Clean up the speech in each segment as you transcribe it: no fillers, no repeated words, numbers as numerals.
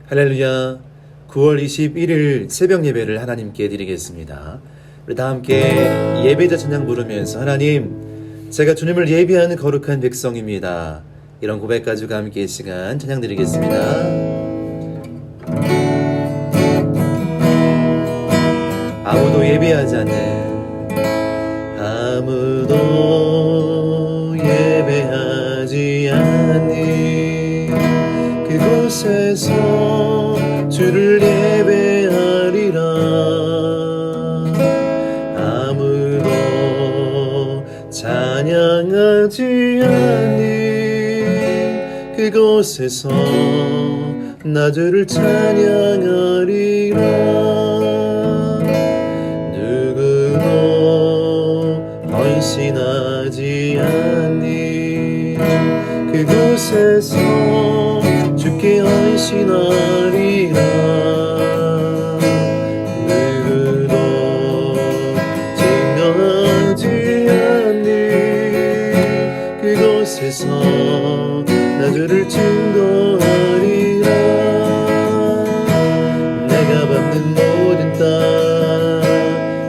할렐루야. 9월 21일 새벽 예배를 하나님께 드리겠습니다. 우리 다 함께 예배자 찬양 부르면서 하나님, 제가 주님을 예배하는 거룩한 백성입니다. 이런 고백 가지고 함께 이 시간 찬양 드리겠습니다. 아무도 예배하지 않는, 아무도 예배하지 않는 그곳에서 주를 예배하리라. 아무도 찬양하지 않는 그곳에서 나 주를 찬양하리라. 헌신하지 않는 그곳에서 주께 헌신하리라. 누구도 증거하지 않는 그곳에서 나 주를 증거하리라. 내가 밟는 모든 땅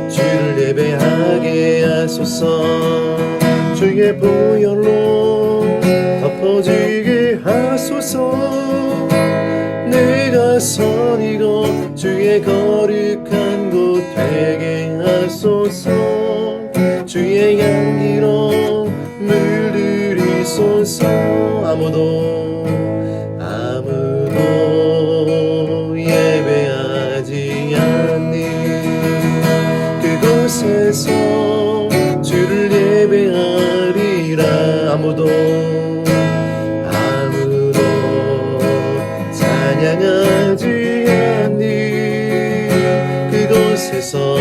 주를 예배하게 하소서. 주의 보혈로 덮어지게 하소서. 내가 선이고 주의 거룩한 곳 되게 하소서. 주의 향기로 물들이소서. 아무도 예배하지 않는 그곳에서 주를 예배하리라. 아무도 찬양하지 않는 그곳에서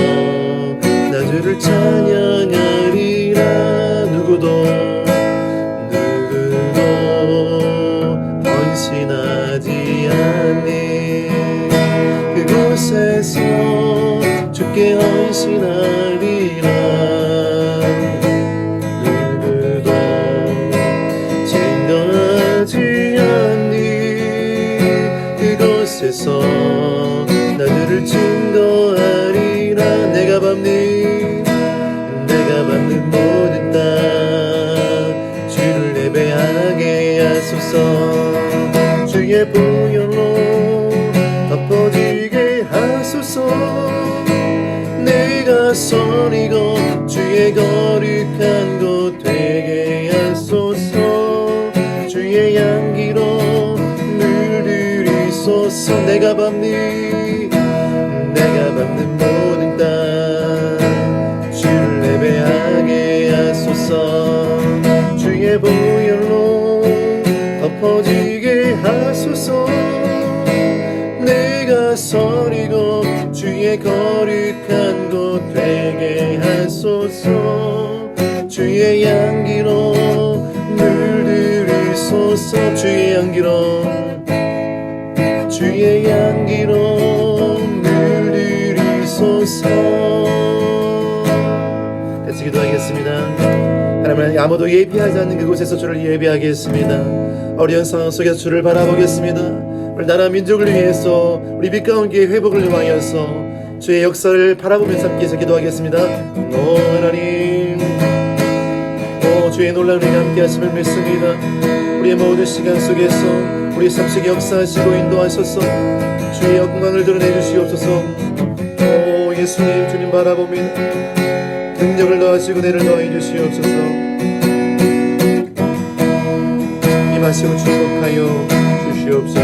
나 주를 찬양하리라. 누구도 헌신하지 않는 그곳에서 주께 헌신하리라. 누구도 증거하지 않는 그곳에서 나 주를 증거하리라. 내가 밟는 모든 땅 주를 예배하게 하소서. 주의 보혈로 덮어지게 하소서. 내가 선이고 주의 거룩한 곳 되게 하소서. 주의 향기로 물들이소서. 내가 밟는 모든 땅 주를 예배하게 하소서. 주의 보혈로 덮어지게 하소서. 내가 선이고 주의 거룩한 곳 되게 하소서. 주의 향기로 물들이소서. 주의 향기로 물들이소서. 같이 기도하겠습니다. 하나님, 아무도 예배하지 않는 그곳에서 주를 예배하겠습니다. 어려운 상황 속에서 주를 바라보겠습니다. 우리 나라 민족을 위해서, 우리 빛 가운데 회복을 위하여서 주의 역사를 바라보면서 함께해서 기도하겠습니다. 하나님, 주의 놀라운 은혜가 함께 하심을 믿습니다. 우리의 모든 시간 속에서 우리 삶 속에 역사하시고 인도하셔서 주의 영광을 드러내 주시옵소서. 예수님, 주님 바라보며 능력을 더하시고 내를 더해 주시옵소서. 임하시고 축복하여 주시옵소서.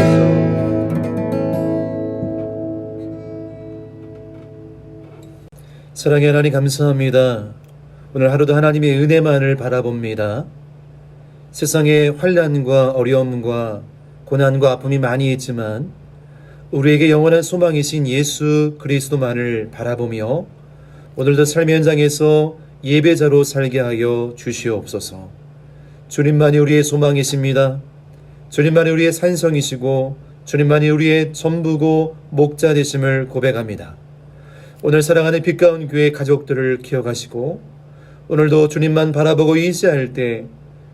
사랑의 하나님, 감사합니다. 오늘 하루도 하나님의 은혜만을 바라봅니다. 세상에 환난과 어려움과 고난과 아픔이 많이 있지만 우리에게 영원한 소망이신 예수 그리스도만을 바라보며 오늘도 삶의 현장에서 예배자로 살게 하여 주시옵소서. 주님만이 우리의 소망이십니다. 주님만이 우리의 산성이시고 주님만이 우리의 전부고 목자 되심을 고백합니다. 오늘 사랑하는 빛가운 교회 가족들을 기억하시고 오늘도 주님만 바라보고 의지할 때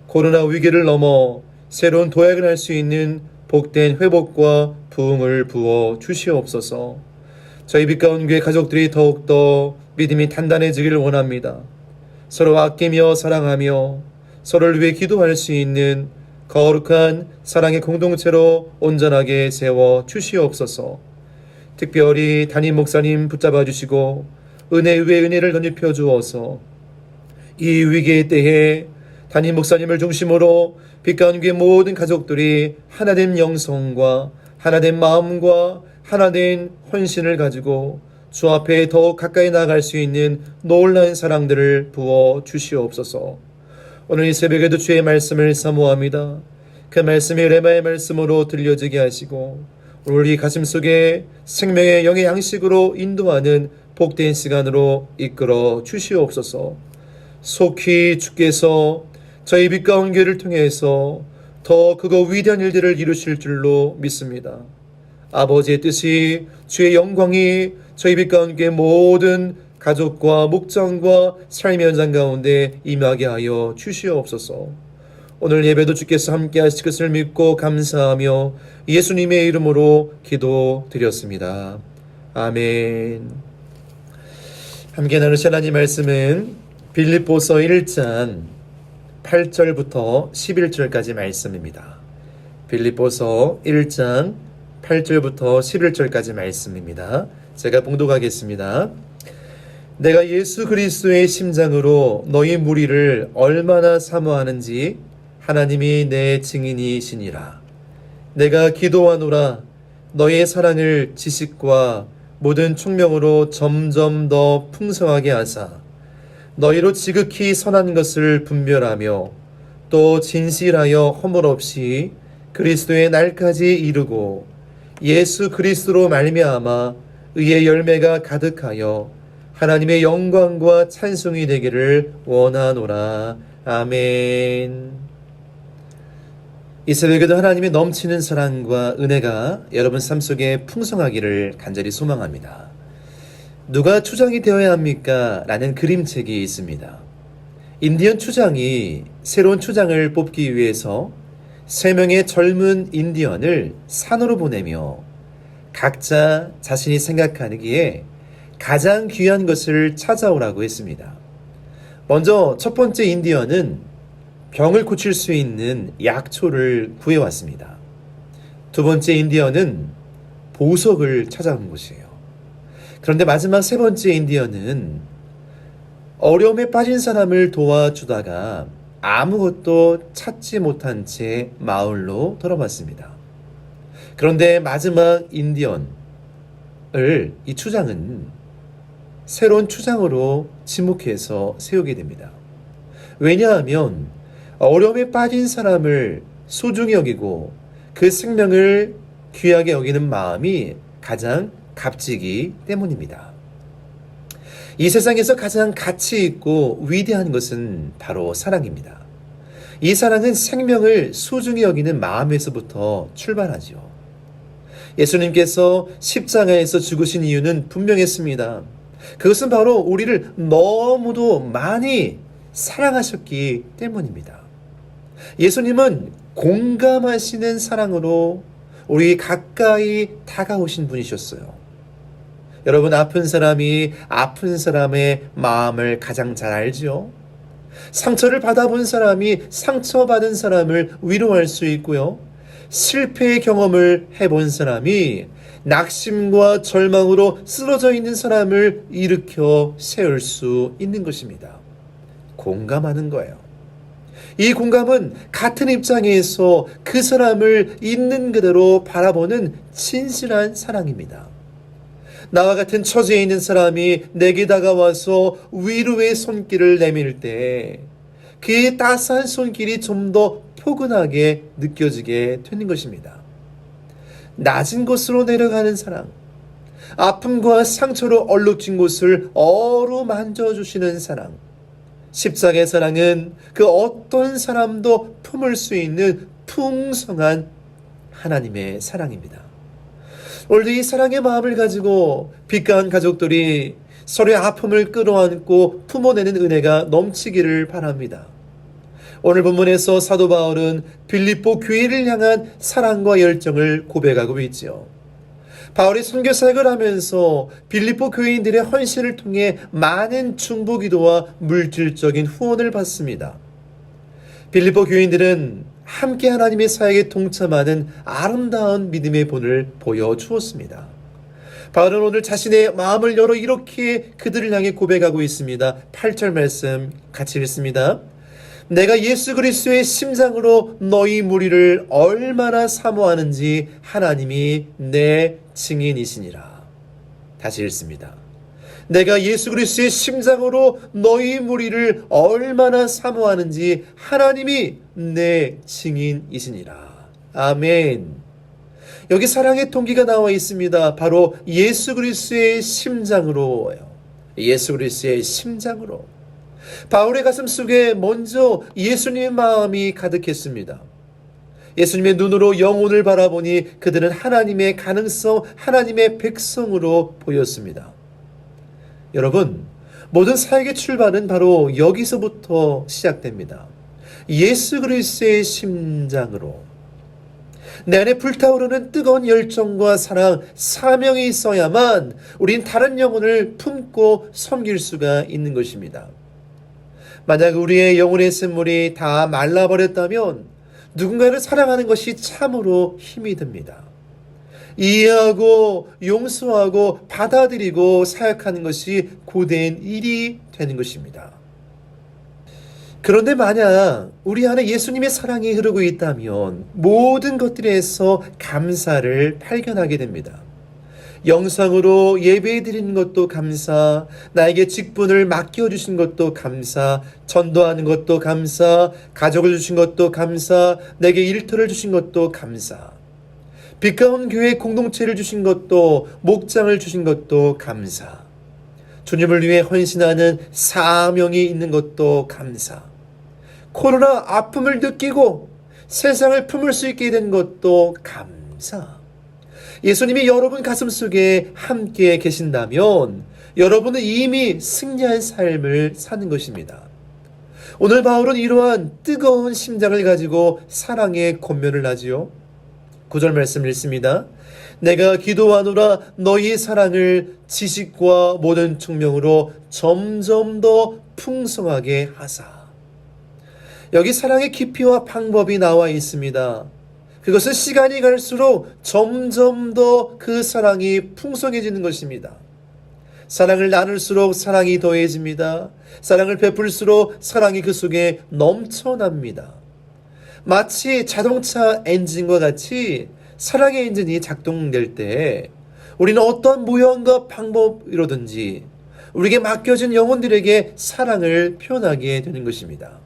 코로나 위기를 넘어 새로운 도약을 할 수 있는 복된 회복과 부흥을 부어 주시옵소서. 저희 빛가운 교회 가족들이 더욱더 믿음이 단단해지기를 원합니다. 서로 아끼며 사랑하며 서로를 위해 기도할 수 있는 거룩한 사랑의 공동체로 온전하게 세워 주시옵소서. 특별히 담임 목사님 붙잡아 주시고 은혜 위에 은혜를 덧입혀 주어서 이 위기의 때에 담임 목사님을 중심으로 빛가운 교회 모든 가족들이 하나된 영성과 하나된 마음과 하나된 헌신을 가지고 주 앞에 더욱 가까이 나아갈 수 있는 놀라운 사랑들을 부어 주시옵소서. 오늘 이 새벽에도 주의 말씀을 사모합니다. 그 말씀이 레마의 말씀으로 들려지게 하시고 우리 가슴 속에 생명의 영의 양식으로 인도하는 복된 시간으로 이끌어 주시옵소서. 속히 주께서 저희 빛가운 교회를 통해서 더 그거 위대한 일들을 이루실 줄로 믿습니다. 아버지의 뜻이 주의 영광이 저희 빛가운 교회 모든 가족과 목장과 삶의 현장 가운데 임하게 하여 주시옵소서. 오늘 예배도 주께서 함께 하실 것을 믿고 감사하며 예수님의 이름으로 기도드렸습니다. 아멘. 함께 나누실 하나님 말씀은 빌립보서 1장 8절부터 11절까지 말씀입니다. 빌립보서 1장 8절부터 11절까지 말씀입니다. 제가 봉독하겠습니다. 내가 예수 그리스도의 심장으로 너희 무리를 얼마나 사모하는지 하나님이 내 증인이시니라. 내가 기도하노라. 너의 사랑을 지식과 모든 총명으로 점점 더 풍성하게 하사 너희로 지극히 선한 것을 분별하며 또 진실하여 허물 없이 그리스도의 날까지 이르고 예수 그리스도로 말미암아 의의 열매가 가득하여 하나님의 영광과 찬송이 되기를 원하노라. 아멘. 이 새벽에도 하나님의 넘치는 사랑과 은혜가 여러분 삶 속에 풍성하기를 간절히 소망합니다. 누가 추장이 되어야 합니까? 라는 그림책이 있습니다. 인디언 추장이 새로운 추장을 뽑기 위해서 3명의 젊은 인디언을 산으로 보내며 각자 자신이 생각하기에 가장 귀한 것을 찾아오라고 했습니다. 먼저 첫 번째 인디언은 병을 고칠 수 있는 약초를 구해왔습니다. 두 번째 인디언은 보석을 찾아온 것이에요. 그런데 마지막 세 번째 인디언은 어려움에 빠진 사람을 도와주다가 아무것도 찾지 못한 채 마을로 돌아왔습니다. 그런데 마지막 인디언을 이 추장은 새로운 추장으로 지목해서 세우게 됩니다. 왜냐하면 어려움에 빠진 사람을 소중히 여기고 그 생명을 귀하게 여기는 마음이 가장 값지기 때문입니다. 이 세상에서 가장 가치 있고 위대한 것은 바로 사랑입니다. 이 사랑은 생명을 소중히 여기는 마음에서부터 출발하죠. 예수님께서 십자가에서 죽으신 이유는 분명했습니다. 그것은 바로 우리를 너무도 많이 사랑하셨기 때문입니다. 예수님은 공감하시는 사랑으로 우리 가까이 다가오신 분이셨어요. 여러분, 아픈 사람이 아픈 사람의 마음을 가장 잘 알죠? 상처를 받아본 사람이 상처받은 사람을 위로할 수 있고요. 실패의 경험을 해본 사람이 낙심과 절망으로 쓰러져 있는 사람을 일으켜 세울 수 있는 것입니다. 공감하는 거예요. 이 공감은 같은 입장에서 그 사람을 있는 그대로 바라보는 진실한 사랑입니다. 나와 같은 처지에 있는 사람이 내게 다가와서 위로의 손길을 내밀 때 그의 따스한 손길이 좀 더 포근하게 느껴지게 되는 것입니다. 낮은 곳으로 내려가는 사랑, 아픔과 상처로 얼룩진 곳을 어루만져 주시는 사랑, 십자가의 사랑은 그 어떤 사람도 품을 수 있는 풍성한 하나님의 사랑입니다. 오늘도 이 사랑의 마음을 가지고 빛가운 가족들이 서로의 아픔을 끌어안고 품어내는 은혜가 넘치기를 바랍니다. 오늘 본문에서 사도 바울은 빌립보 교회를 향한 사랑과 열정을 고백하고 있지요. 바울이 선교 사역을 하면서 빌립보 교인들의 헌신을 통해 많은 중보기도와 물질적인 후원을 받습니다. 빌립보 교인들은 함께 하나님의 사역에 동참하는 아름다운 믿음의 본을 보여주었습니다. 바울은 오늘 자신의 마음을 열어 이렇게 그들을 향해 고백하고 있습니다. 8절 말씀 같이 읽습니다. 내가 예수 그리스도의 심장으로 너희 무리를 얼마나 사모하는지 하나님이 내 증인이시니라. 다시 읽습니다. 내가 예수 그리스도의 심장으로 너희 무리를 얼마나 사모하는지 하나님이 내 증인이시니라. 아멘. 여기 사랑의 동기가 나와 있습니다. 바로 예수 그리스도의 심장으로요. 예수 그리스도의 심장으로. 바울의 가슴 속에 먼저 예수님의 마음이 가득했습니다. 예수님의 눈으로 영혼을 바라보니 그들은 하나님의 가능성, 하나님의 백성으로 보였습니다. 여러분, 모든 사역의 출발은 바로 여기서부터 시작됩니다. 예수 그리스도의 심장으로. 내 안에 불타오르는 뜨거운 열정과 사랑, 사명이 있어야만 우린 다른 영혼을 품고 섬길 수가 있는 것입니다. 만약 우리의 영혼의 샘물이 다 말라버렸다면 누군가를 사랑하는 것이 참으로 힘이 듭니다. 이해하고 용서하고 받아들이고 사역하는 것이 고된 일이 되는 것입니다. 그런데 만약 우리 안에 예수님의 사랑이 흐르고 있다면 모든 것들에서 감사를 발견하게 됩니다. 영상으로 예배 드리는 것도 감사, 나에게 직분을 맡겨주신 것도 감사, 전도하는 것도 감사, 가족을 주신 것도 감사, 내게 일터를 주신 것도 감사, 빛 가운 교회 공동체를 주신 것도, 목장을 주신 것도 감사, 주님을 위해 헌신하는 사명이 있는 것도 감사, 코로나 아픔을 느끼고 세상을 품을 수 있게 된 것도 감사. 예수님이 여러분 가슴속에 함께 계신다면 여러분은 이미 승리한 삶을 사는 것입니다. 오늘 바울은 이러한 뜨거운 심장을 가지고 사랑의 권면을 하지요. 9절 말씀 읽습니다. 내가 기도하노라 너희의 사랑을 지식과 모든 증명으로 점점 더 풍성하게 하사. 여기 사랑의 깊이와 방법이 나와 있습니다. 그것은 시간이 갈수록 점점 더 그 사랑이 풍성해지는 것입니다. 사랑을 나눌수록 사랑이 더해집니다. 사랑을 베풀수록 사랑이 그 속에 넘쳐납니다. 마치 자동차 엔진과 같이 사랑의 엔진이 작동될 때 우리는 어떤 모양과 방법이로든지 우리에게 맡겨진 영혼들에게 사랑을 표현하게 되는 것입니다.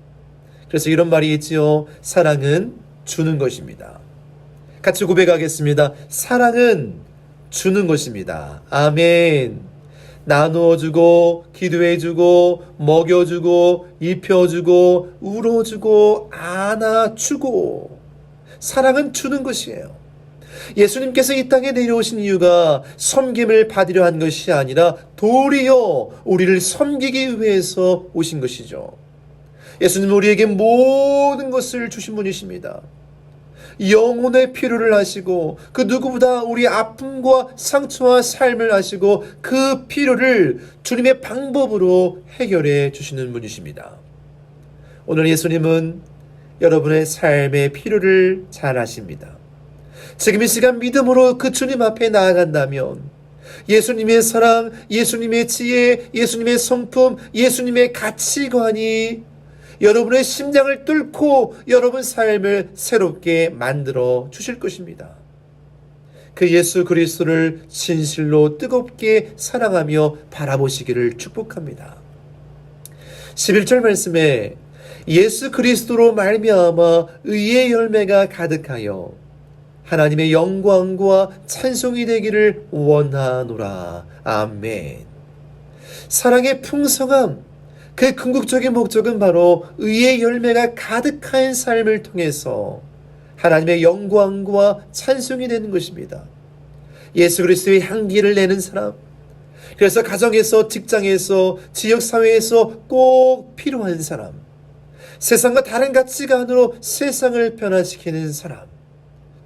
그래서 이런 말이 있지요. 사랑은 주는 것입니다. 같이 고백하겠습니다. 사랑은 주는 것입니다. 아멘. 나누어주고 기도해주고 먹여주고 입혀주고 울어주고 안아주고 사랑은 주는 것이에요. 예수님께서 이 땅에 내려오신 이유가 섬김을 받으려 한 것이 아니라 도리어 우리를 섬기기 위해서 오신 것이죠. 예수님은 우리에게 모든 것을 주신 분이십니다. 영혼의 필요를 하시고 그 누구보다 우리 아픔과 상처와 삶을 아시고 그 필요를 주님의 방법으로 해결해 주시는 분이십니다. 오늘 예수님은 여러분의 삶의 필요를 잘 아십니다. 지금 이 시간 믿음으로 그 주님 앞에 나아간다면 예수님의 사랑, 예수님의 지혜, 예수님의 성품, 예수님의 가치관이 여러분의 심장을 뚫고 여러분 삶을 새롭게 만들어 주실 것입니다. 그 예수 그리스도를 진실로 뜨겁게 사랑하며 바라보시기를 축복합니다. 11절 말씀에 예수 그리스도로 말미암아 의의 열매가 가득하여 하나님의 영광과 찬송이 되기를 원하노라. 아멘. 사랑의 풍성함, 그 궁극적인 목적은 바로 의의 열매가 가득한 삶을 통해서 하나님의 영광과 찬송이 되는 것입니다. 예수 그리스도의 향기를 내는 사람, 그래서 가정에서, 직장에서, 지역사회에서 꼭 필요한 사람, 세상과 다른 가치관으로 세상을 변화시키는 사람.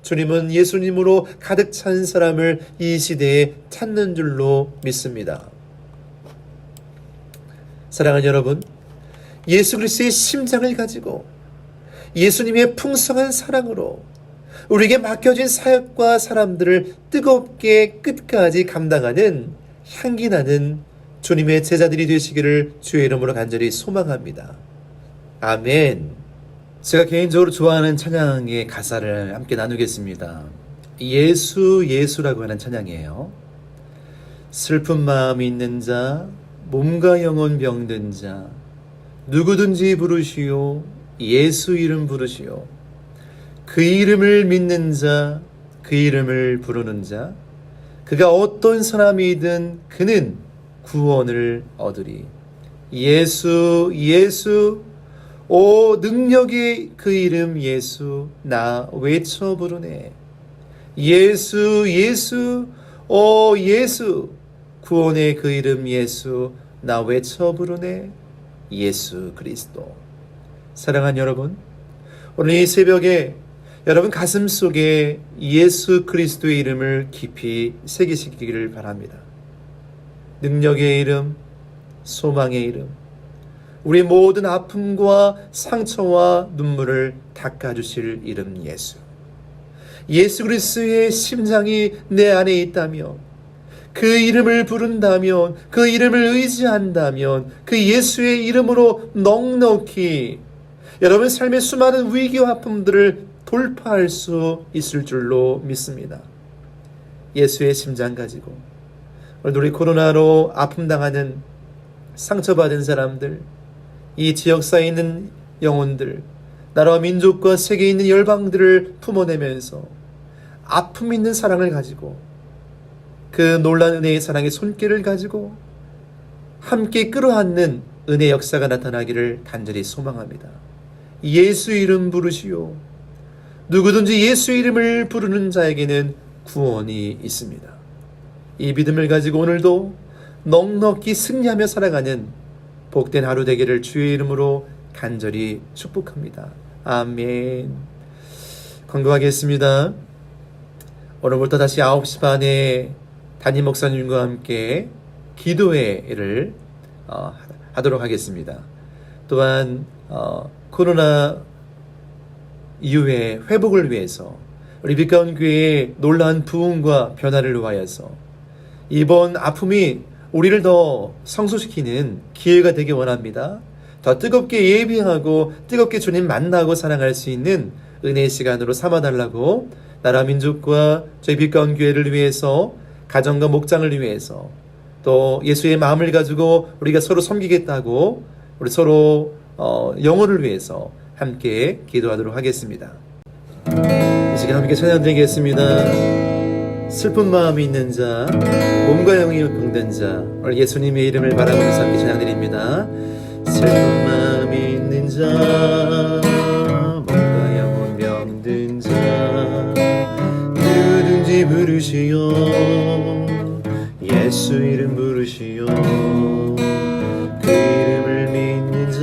주님은 예수님으로 가득 찬 사람을 이 시대에 찾는 줄로 믿습니다. 사랑하는 여러분, 예수 그리스도의 심장을 가지고 예수님의 풍성한 사랑으로 우리에게 맡겨진 사역과 사람들을 뜨겁게 끝까지 감당하는 향기나는 주님의 제자들이 되시기를 주의 이름으로 간절히 소망합니다. 아멘. 제가 개인적으로 좋아하는 찬양의 가사를 함께 나누겠습니다. 예수 예수라고 하는 찬양이에요. 슬픈 마음 있는 자, 몸과 영혼 병든 자, 누구든지 부르시오. 예수 이름 부르시오. 그 이름을 믿는 자, 그 이름을 부르는 자, 그가 어떤 사람이든 그는 구원을 얻으리. 예수 예수, 오 능력의 그 이름 예수, 나 외쳐 부르네. 예수 예수, 오 예수, 구원의 그 이름 예수, 나 외쳐 부르네. 예수 그리스도. 사랑하는 여러분, 오늘 이 새벽에 여러분 가슴 속에 예수 그리스도의 이름을 깊이 새기시기를 바랍니다. 능력의 이름, 소망의 이름, 우리 모든 아픔과 상처와 눈물을 닦아주실 이름 예수. 예수 그리스도의 심장이 내 안에 있다면, 그 이름을 부른다면, 그 이름을 의지한다면, 그 예수의 이름으로 넉넉히 여러분 삶의 수많은 위기와 아픔들을 돌파할 수 있을 줄로 믿습니다. 예수의 심장 가지고 오늘 우리 코로나로 아픔당하는 상처받은 사람들, 이 지역사에 있는 영혼들, 나라와 민족과 세계에 있는 열방들을 품어내면서 아픔 있는 사랑을 가지고 그 놀라운 은혜의 사랑의 손길을 가지고 함께 끌어안는 은혜 역사가 나타나기를 간절히 소망합니다. 예수 이름 부르시오. 누구든지 예수 이름을 부르는 자에게는 구원이 있습니다. 이 믿음을 가지고 오늘도 넉넉히 승리하며 살아가는 복된 하루 되기를 주의 이름으로 간절히 축복합니다. 아멘. 건강하겠습니다. 오늘부터 다시 9시 반에 담임 목사님과 함께 기도회를 하도록 하겠습니다. 또한 코로나 이후에 회복을 위해서 우리 빛가운 교회의 놀라운 부흥과 변화를 위하여서 이번 아픔이 우리를 더 성소시키는 기회가 되길 원합니다. 더 뜨겁게 예비하고 뜨겁게 주님 만나고 사랑할 수 있는 은혜의 시간으로 삼아달라고 나라 민족과 저희 빛가운 교회를 위해서 가정과 목장을 위해서 또 예수의 마음을 가지고 우리가 서로 섬기겠다고 우리 서로 영혼을 위해서 함께 기도하도록 하겠습니다. 이 시간 함께 찬양 드리겠습니다. 슬픈 마음이 있는 자, 몸과 영이 병든 자, 오늘 예수님의 이름을 바라보면서 함께 찬양 드립니다. 슬픈 마음이 있는 자, 몸과 영혼 병든 자, 누구든지 부르시오. 예수 이름 부르시오. 그 이름을 믿는 자,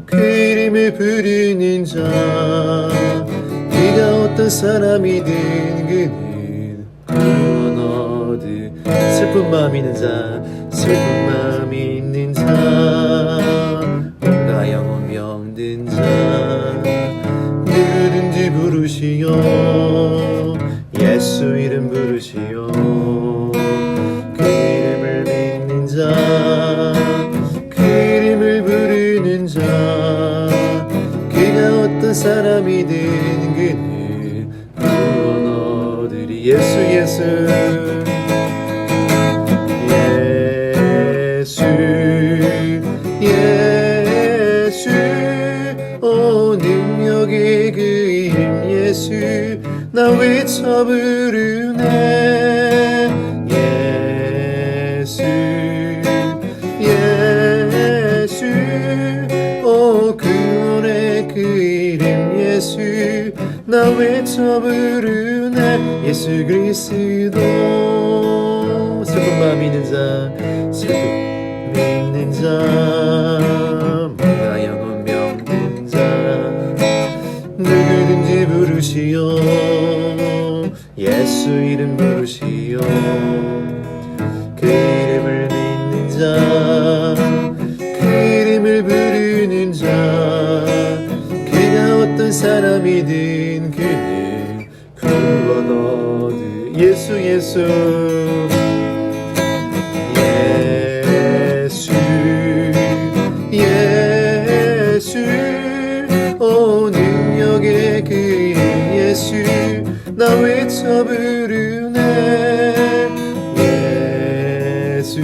그 이름을 부르는 자, 네가 어떤 사람이든 그는 구원 얻으. 슬픈 마음 있는 자, 슬픈 마음 있는 자, 몸과 영혼 병든 자, 누구든지 부르시오. 예수 이름 부르시오. 그 이름을 믿는 자, 그 이름을 부르는 자, 그가 어떤 사람이든 그는 구원 얻으리. 예수 예수 예수 예수, 오 능력의 그 이름 예수, 나 외쳐 부르네. 예수 예수, 오 구원의 그 이름 예수, 나 외쳐 부르네. 예수 그리스도. 슬픈 마음 있는 자, 슬픔 있는 자, 몸과 영혼 부르시오 예수 이름 부르시오 그 이름을 믿는 자 그 이름을 부르는 자 그가 어떤 사람이든 그는 구원 얻으 예수 예수 예수 오 능력의 그 이름 예수 나 외쳐 부르네 예수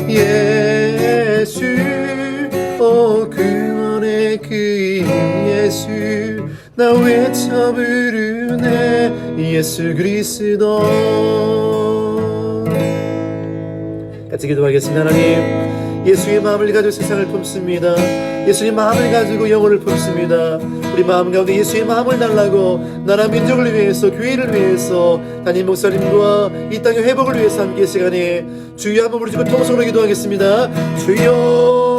예수 오 구원의 그 이름 예수 나 외쳐 부르네 예수 그리스도 같이 기도하겠습니다. 하나님 예수의 마음을 가지고 세상을 품습니다. 예수의 마음을 가지고 영혼을 품습니다. 우리 마음 가운데 예수의 마음을 달라고 나라 민족을 위해서 교회를 위해서 담임 목사님과 이 땅의 회복을 위해서 함께 이 시간에 주여 한번 부르시고 통성으로 기도하겠습니다. 주여